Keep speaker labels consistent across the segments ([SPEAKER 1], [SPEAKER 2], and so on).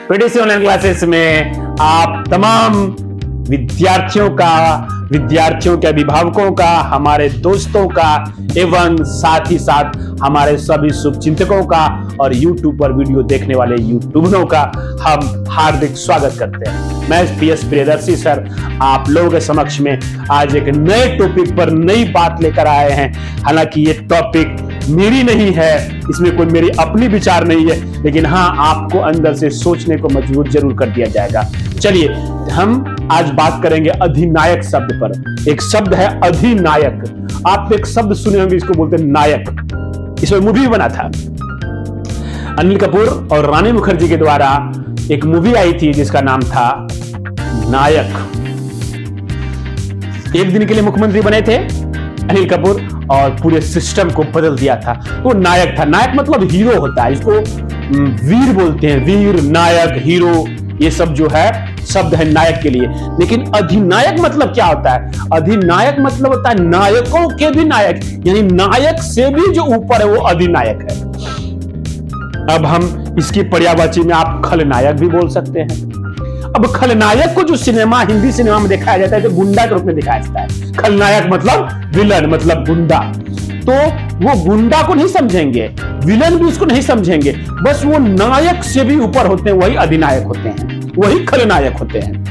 [SPEAKER 1] PTC online classes में आप तमाम विद्यार्थियों के अभिभावकों का, हमारे दोस्तों का एवं साथ ही साथ हमारे सभी शुभचिंतकों का और YouTube पर वीडियो देखने वाले यूट्यूबरों का हम हार्दिक स्वागत करते हैं। मैं PS प्रियदर्शी सर आप लोगों के समक्ष में आज एक नए टॉपिक पर नई बात लेकर आए हैं। हालांकि ये टॉपिक मेरी नहीं है, इसमें कोई मेरी अपनी विचार नहीं है, लेकिन हाँ आपको अंदर से सोचने को मजबूर जरूर कर दिया जाएगा। चलिए हम आज बात करेंगे अधिनायक शब्द पर। एक शब्द है अधिनायक। आप एक शब्द सुने होंगे, इसको बोलते हैं नायक। इसमें मूवी बना था अनिल कपूर और रानी मुखर्जी के द्वारा। एक मूवी आई थी जिसका नाम था नायक। एक दिन के लिए मुख्यमंत्री बने थे अनिल कपूर और पूरे सिस्टम को बदल दिया था। वो नायक था। नायक मतलब हीरो होता है, इसको वीर बोलते हैं। वीर, नायक, हीरो, ये सब जो है शब्द है नायक के लिए। लेकिन अधिनायक मतलब क्या होता है? अधिनायक मतलब होता है नायकों के भी नायक, यानी नायक से भी जो ऊपर है वो अधिनायक है। अब हम इसकी पर्यायवाची में आप खलनायक भी बोल सकते हैं। अब खलनायक को जो हिंदी सिनेमा में दिखाया जाता है तो गुंडा के रूप में दिखाया जाता है। खलनायक मतलब विलन, मतलब गुंडा। तो वो गुंडा को नहीं समझेंगे, विलन भी उसको नहीं समझेंगे, बस वो नायक से भी ऊपर होते हैं, वही अधिनायक होते हैं, वही खलनायक होते हैं।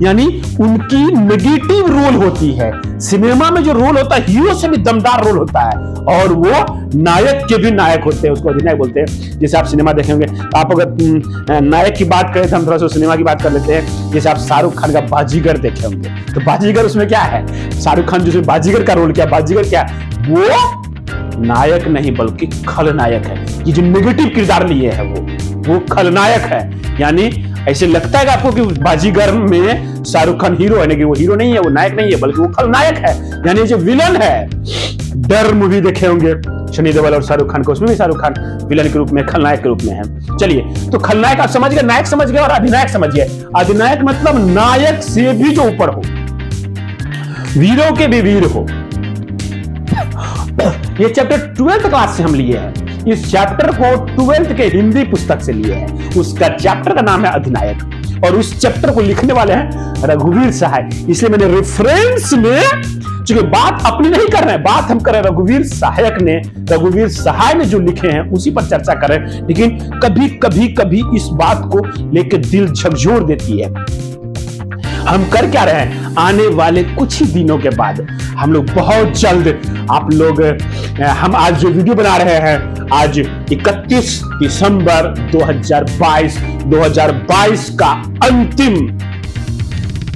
[SPEAKER 1] यानी उनकी नेगेटिव रोल होती है। सिनेमा में जो रोल होता है हीरो से भी दमदार रोल होता है, और वो नायक के भी नायक होते हैं, उसको अधिनायक बोलते हैं। जैसे आप सिनेमा देखेंगे, आप अगर नायक की बात करें तो हम थोड़ा सा सिनेमा की बात कर लेते हैं। जैसे आप शाहरुख खान का बाजीगर देखे होंगे, तो बाजीगर उसमें क्या है? शाहरुख खान जो बाजीगर का रोल किया, बाजीगर क्या वो नायक नहीं बल्कि खलनायक है। ये जो नेगेटिव किरदार लिए है वो खलनायक है। यानी ऐसे लगता है कि आपको कि बाजीगर में शाहरुख खान हीरो है, लेकिन वो हीरो नहीं है, वो नायक नहीं है, बल्कि वो खलनायक है, यानी जो विलन है। डर मूवी देखे होंगे सनी देओल और शाहरुख खान को, उसमें भी शाहरुख खान विलन के रूप में, खलनायक के रूप में है। चलिए, तो खलनायक आप समझ गए, नायक समझ गए और अधिनायक समझ गए। अधिनायक मतलब नायक से भी जो ऊपर हो, वीरों के भी वीर हो। ये चैप्टर 12th क्लास से हम लिए हैं। इस चैप्टर को 12th के हिंदी पुस्तक से लिए हैं। उसका चैप्टर का नाम है अधिनायक, और उस चैप्टर को लिखने वाले हैं रघुवीर सहाय। इसलिए मैंने रेफरेंस में, चूंकि बात अपनी नहीं कर रहे हैं, बात हम कर रहे हैं रघुवीर सहाय ने जो लिखे हैं उसी पर चर्चा कर रहे हैं। लेकिन कभी इस बात को लेकर दिल झकझोर देती है। हम कर क्या रहे हैं? आने वाले कुछ ही दिनों के बाद हम लोग बहुत जल्द आप लोग, हम आज जो वीडियो बना रहे हैं, आज 31 दिसंबर 2022 का अंतिम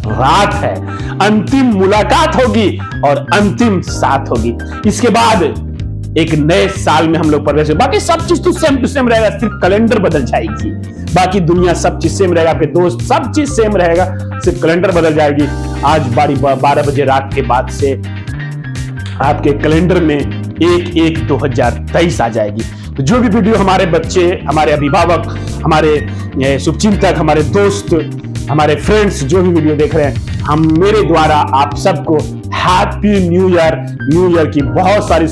[SPEAKER 1] रात है। अंतिम मुलाकात होगी और अंतिम साथ होगी। इसके बाद एक नए साल में हम लोग प्रवेश। बाकी सब चीज तो सेम टू सेम रहेगा, सिर्फ कैलेंडर बदल जाएगी। बाकी दुनिया सब चीज सेम रहेगा, आपके दोस्त सब चीज सेम रहेगा, सिर्फ कैलेंडर बदल जाएगी। आज 12 बजे रात के बाद से आपके कैलेंडर में 1/1/2023 आ जाएगी। तो जो भी वीडियो हमारे बच्चे, हमारे अभिभावक, हमारे शुभचिंतक, हमारे दोस्त, हमारे फ्रेंड्स जो भी वीडियो देख रहे हैं, हम मेरे द्वारा आप सबको हैप्पी न्यू ईयर की बहुत सारी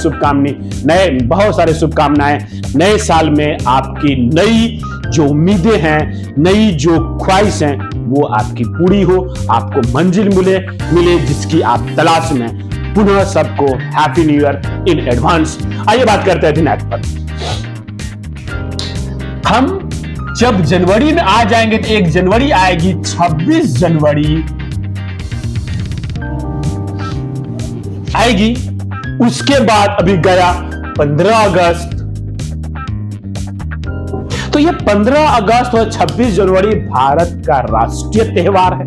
[SPEAKER 1] शुभकामनाएं। नए साल में आपकी नई जो उम्मीदें हैं, नई जो ख्वाहिश हैं, वो आपकी पूरी हो, आपको मंजिल मिले जिसकी आप तलाश में। पुनः सबको happy new year in advance. आइए बात करते हैं अधिनायक पर। हम जब जनवरी में आ जाएंगे तो 1 जनवरी आएगी, 26 जनवरी आएगी, उसके बाद अभी गया 15 अगस्त। तो ये 15 अगस्त और 26 जनवरी भारत का राष्ट्रीय त्योहार है,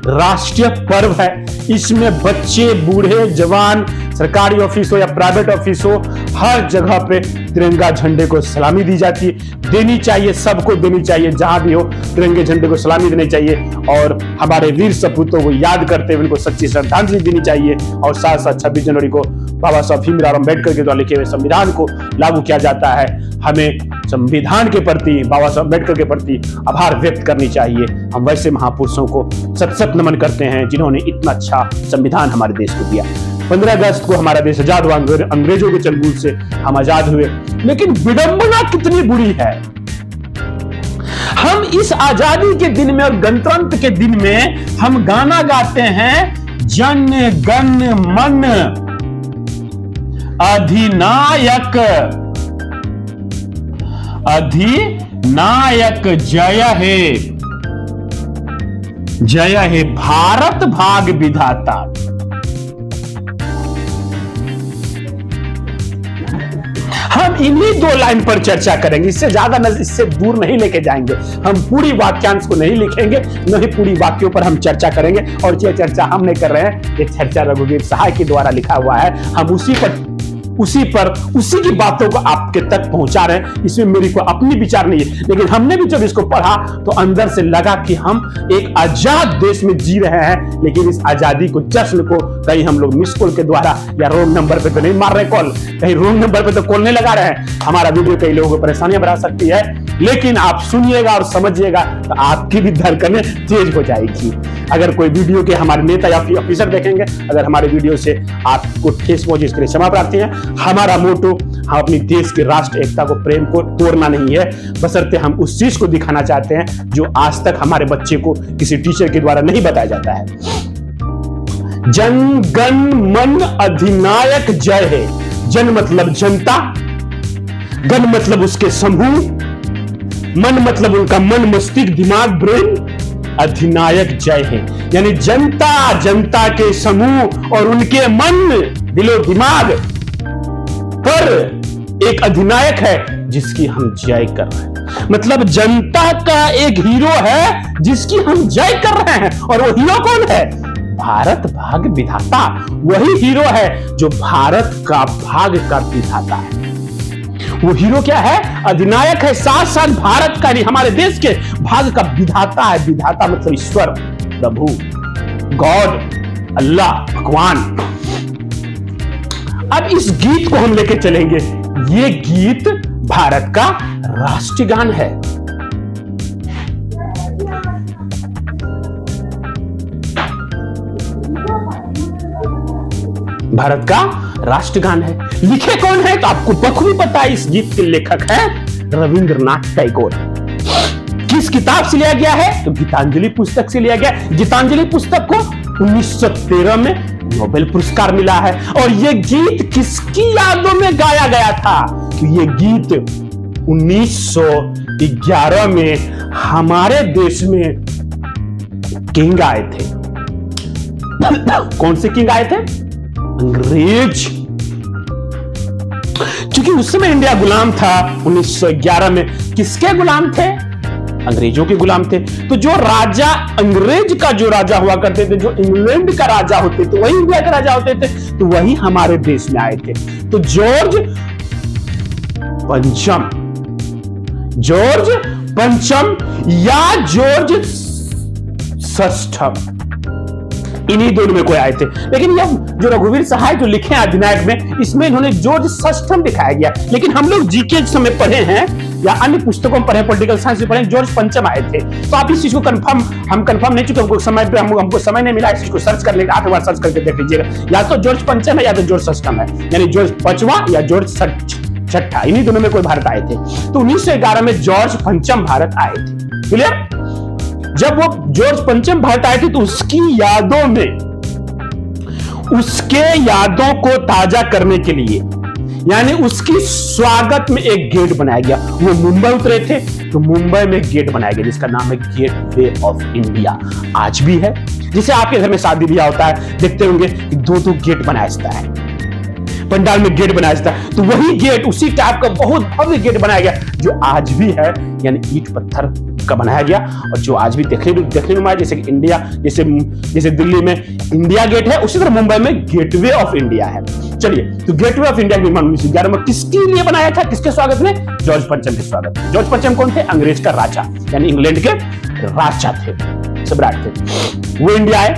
[SPEAKER 1] राष्ट्रीय पर्व है। इसमें बच्चे, बूढ़े, जवान, सरकारी ऑफिस हो या प्राइवेट ऑफिस हो, हर जगह पे तिरंगा झंडे को सलामी दी जाती है, देनी चाहिए, सबको देनी चाहिए। जहां भी हो तिरंगे झंडे को सलामी देनी चाहिए, और हमारे वीर सपूतों को याद करते हुए उनको सच्ची श्रद्धांजलि देनी चाहिए। और साथ साथ 26 जनवरी को बाबा साहब भीमराव अम्बेडकर के द्वारा लिखे हुए संविधान को लागू किया जाता है। हमें संविधान के प्रति, बाबा साहब अम्बेडकर के प्रति आभार व्यक्त करनी चाहिए। हम वैसे महापुरुषों को सत सत नमन करते हैं जिन्होंने इतना अच्छा संविधान हमारे देश को दिया। 15 अगस्त को हमारा देश आजाद हुआ, अंग्रेजों के चंगुल से हम आजाद हुए। लेकिन विडंबना कितनी बुरी है, हम इस आजादी के दिन में और गणतंत्र के दिन में हम गाना गाते हैं, जन गण मन अधिनायक, अधिनायक जय है, जय है भारत भाग विधाता। हम इन्हीं 2 लाइन पर चर्चा करेंगे, इससे ज्यादा इससे दूर नहीं लेके जाएंगे। हम पूरी वाक्यांश को नहीं लिखेंगे, न ही पूरी वाक्यों पर हम चर्चा करेंगे। और ये चर्चा हम नहीं कर रहे हैं, ये चर्चा रघुवीर सहाय के द्वारा लिखा हुआ है। हम उसी की बातों को आपके तक पहुंचा रहे हैं। इसमें मेरी कोई अपनी विचार नहीं है, लेकिन हमने भी जब इसको पढ़ा तो अंदर से लगा कि हम एक आजाद देश में जी रहे हैं, लेकिन इस आजादी को, जश्न को कहीं हम लोग मिस कॉल के द्वारा या रॉन्ग नंबर पे तो नहीं मार रहे कॉल, कहीं रॉन्ग नंबर पे तो कॉल नहीं लगा रहे हैं। हमारा वीडियो कई लोगों को परेशानियां बढ़ा सकती है, लेकिन आप सुनिएगा और समझिएगा तो आपकी भी धड़कनें तेज हो जाएगी। अगर कोई वीडियो के हमारे नेता या ऑफिसर देखेंगे, अगर हमारे वीडियो से आपको ठेस पहुंचे, इसके लिए क्षमा प्रार्थी है। हमारा मोटो हम अपनी देश की राष्ट्र एकता को, प्रेम को तोड़ना नहीं है, बशर्ते हम उस चीज को दिखाना चाहते हैं जो आज तक हमारे बच्चे को किसी टीचर के द्वारा नहीं बताया जाता है। जन गण मन अधिनायक जय है। जन मतलब जनता, गण मतलब उसके समूह, मन मतलब उनका मन, मस्तिष्क, दिमाग, ब्रेन, अधिनायक जय है। यानी जनता, जनता के समूह और उनके मन, दिलो दिमाग पर एक अधिनायक है जिसकी हम जय कर रहे हैं। मतलब जनता का एक हीरो है जिसकी हम जय कर रहे हैं। और वो हीरो कौन है? भारत भाग विधाता। वही हीरो है जो भारत का भाग का विधाता है। वो हीरो क्या है? अधिनायक है, साथ साथ भारत का, हमारे देश के भाग का विधाता है। विधाता मतलब ईश्वर, प्रभु, गॉड, अल्लाह, भगवान। अब इस गीत को हम लेके चलेंगे। ये गीत भारत का राष्ट्रगान है। भारत का राष्ट्रगान है। लिखे कौन है? तो आपको बखूबी पता है। इस गीत के लेखक है रविंद्रनाथ टैगोर। किस किताब से लिया गया है? तो गीतांजलि पुस्तक से लिया गया। गीतांजलि पुस्तक को 1913 में नोबेल पुरस्कार मिला है। और यह गीत किसकी यादों में गाया गया था? तो यह गीत 1911 में हमारे देश में किंग आए थे। कौन से किंग आए थे? अंग्रेज। क्योंकि उस समय इंडिया गुलाम था। 1911 में किसके गुलाम थे? अंग्रेजों के गुलाम थे। तो जो राजा, अंग्रेज का जो राजा हुआ करते थे, जो इंग्लैंड का राजा होते थे, वही इंडिया के राजा होते थे, तो वही हमारे देश में आए थे। तो जॉर्ज पंचम या जॉर्ज षष्ठम, इन्हीं दोनों में कोई आए थे। लेकिन यह जो रघुवीर सहाय जो लिखे हैं अधिनायक में, इसमें इन्होंने जॉर्ज षष्ठम दिखाया गया। लेकिन हम लोग जीके समय पढ़े हैं या अन्य पुस्तकों में पढ़े, पॉलिटिकल साइंस में पढ़े, जॉर्ज पंचम आए थे। तो आप इस चीज को कंफर्म नहीं, चुके हमको समय नहीं मिला इस चीज को सर्च करने का। 8 बार सर्च करके देख लीजिएगा, या तो जॉर्ज पंचम है या तो जॉर्ज षष्ठम है, यानी जॉर्ज पांचवा या जॉर्ज छठा, इन्हीं दोनों में कोई भारत आए थे। तो 1911 में जॉर्ज पंचम भारत आए थे। क्लियर? जब वो जॉर्ज पंचम भारत आए थे तो उसकी यादों में, उसके यादों को ताजा करने के लिए, यानी उसकी स्वागत में एक गेट बनाया गया। वो मुंबई उतरे थे तो मुंबई में गेट बनाया गया जिसका नाम है गेटवे ऑफ इंडिया। आज भी है। जिसे आपके घर में शादी ब्याह होता है, देखते होंगे कि 2-2 गेट बनाया जाता है, पंडाल में गेट बनाया जाता है। तो वही गेट, उसी टाइप का बहुत भव्य गेट बनाया गया जो आज भी है, यानी ईंट पत्थर का बनाया गया और जो आज भी देखने में, जैसे कि इंडिया, जैसे दिल्ली में इंडिया गेट है, उसी तरह मुंबई में गेटवे ऑफ इंडिया है। चलिए, तो गेटवे ऑफ इंडिया का निर्माण 1911 में किसके लिए बनाया था? किसके स्वागत में? जॉर्ज पंचम के स्वागत में। जॉर्ज पंचम कौन थे? अंग्रेज का राजा, यानी इंग्लैंड के राजा थे, सम्राट थे। वो इंडिया आए,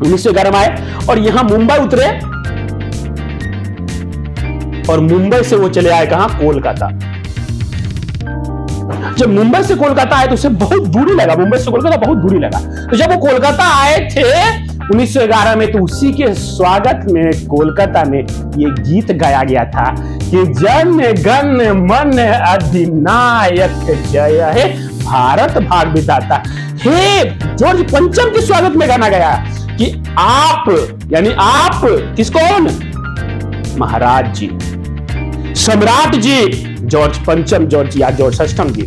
[SPEAKER 1] 1911 में आए और यहां मुंबई उतरे और मुंबई से वो चले आए कहां? कोलकाता। जब मुंबई से कोलकाता आए तो उसे बहुत बुरी लगा, मुंबई से कोलकाता बहुत बुरी लगा। तो जब वो कोलकाता आए थे 1911 में तो उसी के स्वागत में कोलकाता में ये गीत गाया गया था कि जन गण मन अधिनायक जय हे भारत भाग विधाता। हे जॉर्ज पंचम के स्वागत में गाना गया कि आप, यानी आप किस कौन, महाराज जी, सम्राट जी, जॉर्ज पंचम जॉर्ज या जॉर्ज षष्ठम जी,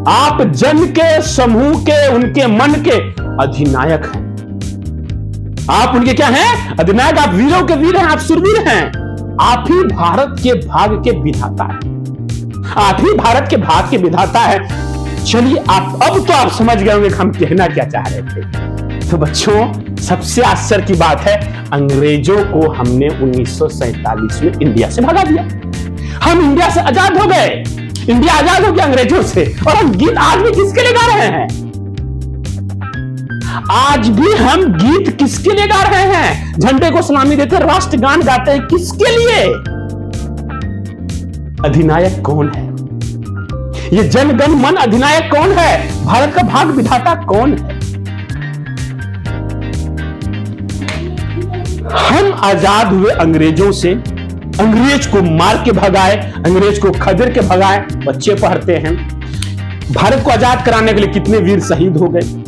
[SPEAKER 1] आप जन के समूह के, उनके मन के अधिनायक हैं। आप उनके क्या हैं, अधिनायक। आप वीरों के वीर हैं, आप सुरवीर हैं। आप ही भारत के भाग के विधाता हैं, आप ही भारत के भाग के विधाता हैं। चलिए आप अब तो आप समझ गए होंगे हम कहना क्या चाह रहे थे। तो बच्चों, सबसे आश्चर्य की बात है, अंग्रेजों को हमने 1947 में इंडिया से भगा दिया। हम इंडिया से आजाद हो गए, इंडिया आजाद हो गया अंग्रेजों से। और हम गीत आज भी किसके लिए गा रहे हैं? आज भी हम गीत किसके लिए गा रहे हैं? झंडे को सलामी देते, राष्ट्रगान गाते हैं, किसके लिए? अधिनायक कौन है? ये जन गण मन अधिनायक कौन है? भारत का भाग विधाता कौन है? हम आजाद हुए अंग्रेजों से, अंग्रेज को मार के भगाए, अंग्रेज को खदेड़ के भगाए। बच्चे पढ़ते हैं भारत को आजाद कराने के लिए कितने वीर शहीद हो गए।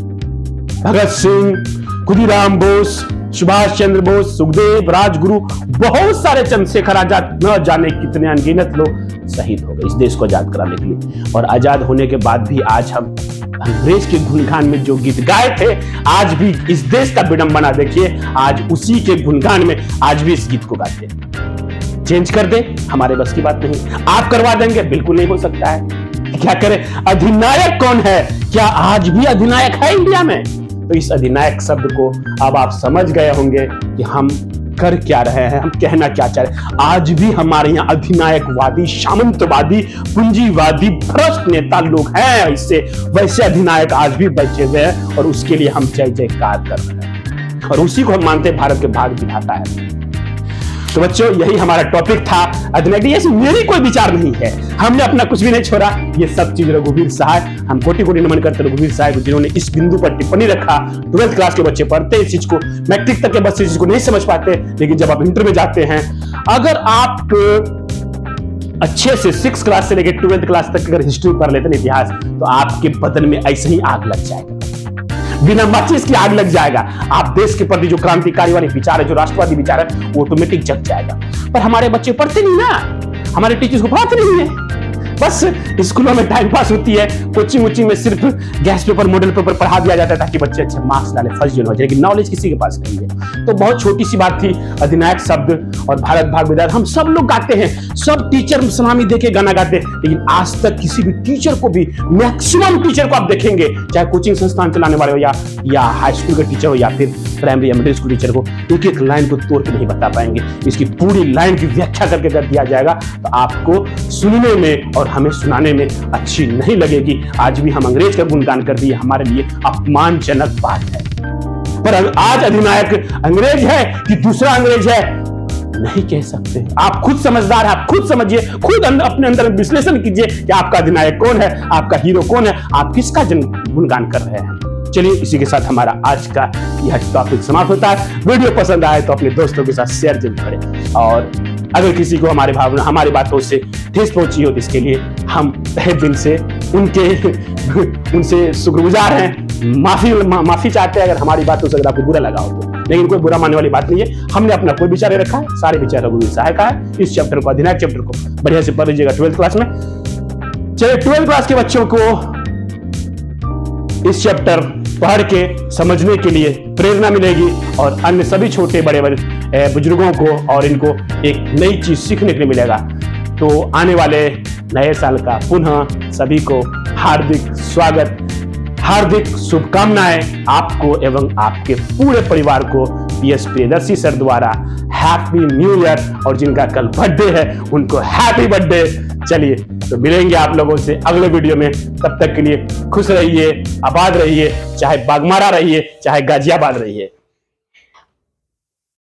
[SPEAKER 1] भगत सिंह, खुदीराम बोस, सुभाष चंद्र बोस, सुखदेव, राजगुरु, बहुत सारे, चंद्रशेखर आजाद, न जाने कितने अनगिनत लोग शहीद हो गए इस देश को आजाद कराने के लिए। और आजाद होने के बाद भी आज हम अंग्रेज के गुणगान में जो गीत गाए थे, आज भी इस देश का विडंबना देखिए, आज उसी के गुणगान में आज भी इस गीत को गाते हैं। चेंज कर दे, हमारे बस की बात नहीं। आप करवा देंगे, बिल्कुल नहीं हो सकता है। क्या करें? अधिनायक कौन है? क्या आज भी अधिनायक है इंडिया में? तो इस अधिनायक शब्द को अब आप समझ गए होंगे कि हम कर क्या रहे हैं, हम कहना क्या चाह रहे हैं। आज भी हमारे यहाँ अधिनायकवादी, सामंतवादी, पूंजीवादी, भ्रष्ट नेता लोग हैं। इससे वैसे अधिनायक आज भी बचे हुए हैं और उसके लिए हम जय जयकार कर रहे हैं और उसी को हम मानते हैं भारत के भाग विधाता है। तो बच्चों, यही हमारा टॉपिक था अधिनायक। ये मेरी कोई विचार नहीं है, हमने अपना कुछ भी नहीं छोड़ा। ये सब चीज रघुवीर सहाय, हम कोटि कोटि नमन करते रघुवीर सहाय को, जिन्होंने इस बिंदु पर टिप्पणी रखा। 12th क्लास के बच्चे पढ़ते इस चीज को, मैट्रिक तक के बच्चे इस चीज को नहीं समझ पाते, लेकिन जब आप इंटर में जाते हैं, अगर आप अच्छे से 6th क्लास से लेकर 12th क्लास तक अगर हिस्ट्री पढ़ लेते हैं, इतिहास, तो आपके बदन में ऐसे ही आग लग जाएगा, बिना माचिस की आग लग जाएगा। आप देश के प्रति जो क्रांतिकारी वाले विचार है, जो राष्ट्रवादी विचार है, वो ऑटोमेटिक जग जाएगा। पर हमारे बच्चे पढ़ते नहीं ना, हमारे टीचर्स को पढ़ाते नहीं है। बस स्कूलों में टाइम पास होती है, कोचिंग वोचिंग में सिर्फ गैस पेपर, मॉडल पेपर पढ़ा दिया जाता है ताकि बच्चे अच्छे मार्क्स डाले, फर्स्ट हो जाए, लेकिन नॉलेज किसी के पास नहीं है। तो बहुत छोटी सी बात थी अधिनायक शब्द और भारत भाग विधाता। हम सब लोग गाते हैं, सब टीचर सलामी देके गाना गाते हैं, लेकिन आज तक किसी भी टीचर को भी, मैक्सिमम टीचर को आप देखेंगे, चाहे कोचिंग संस्थान चलाने वाले हो या हाई स्कूल के टीचर हो या फिर प्राइमरी या मिडिल स्कूल टीचर को, एक एक लाइन को तोड़ के नहीं बता पाएंगे। इसकी पूरी लाइन की व्याख्या करके कर दिया जाएगा तो आपको सुनने में और हमें सुनाने में अच्छी नहीं लगेगी। आज भी हम अंग्रेज का गुणगान कर दिए, हमारे लिए अपमानजनक बात है। पर आज अधिनायक अंग्रेज है कि दूसरा अंग्रेज है, नहीं कह सकते। आप खुद समझदार हैं, आप खुद समझिए, खुद अपने अंदर विश्लेषण कीजिए कि आपका अधिनायक कौन है, आपका हीरो कौन है, आप किसका गुणगान कर रहे हैं। चलिए, इसी के साथ हमारा आज का यह टॉपिक समाप्त होता है। वीडियो पसंद आए तो अपने दोस्तों के साथ शेयर जरूर करें, और अगर किसी को हमारी भावना, हमारी बातों से ठेस पहुंची हो तो इसके लिए हम तहे दिल से उनसे शुक्रगुजार हैं, माफी चाहते हैं अगर हमारी बातों से अगर आपको बुरा लगा हो तो। लेकिन कोई बुरा मानने वाली बात नहीं है, हमने अपना कोई विचार रखा है, सारे विचार रघुवीर सहाय का है। इस चैप्टर को, अधिनायक चैप्टर को बढ़िया से पढ़ लीजिएगा 12th क्लास में। चलिए, 12th क्लास के बच्चों को इस चैप्टर पढ़ के समझने के लिए प्रेरणा मिलेगी और अन्य सभी छोटे बड़े बुजुर्गों को और इनको एक नई चीज सीखने के लिए मिलेगा। तो आने वाले नए साल का पुनः सभी को हार्दिक स्वागत, हार्दिक शुभकामनाएं आपको एवं आपके पूरे परिवार को PS प्रियदर्शी सर द्वारा हैप्पी न्यू ईयर, और जिनका कल बर्थडे है उनको हैप्पी बर्थडे। चलिए, तो मिलेंगे आप लोगों से अगले वीडियो में। तब तक के लिए खुश रहिए, आबाद रहिए, चाहे बागमारा रहिए, चाहे गाजियाबाद रहिए।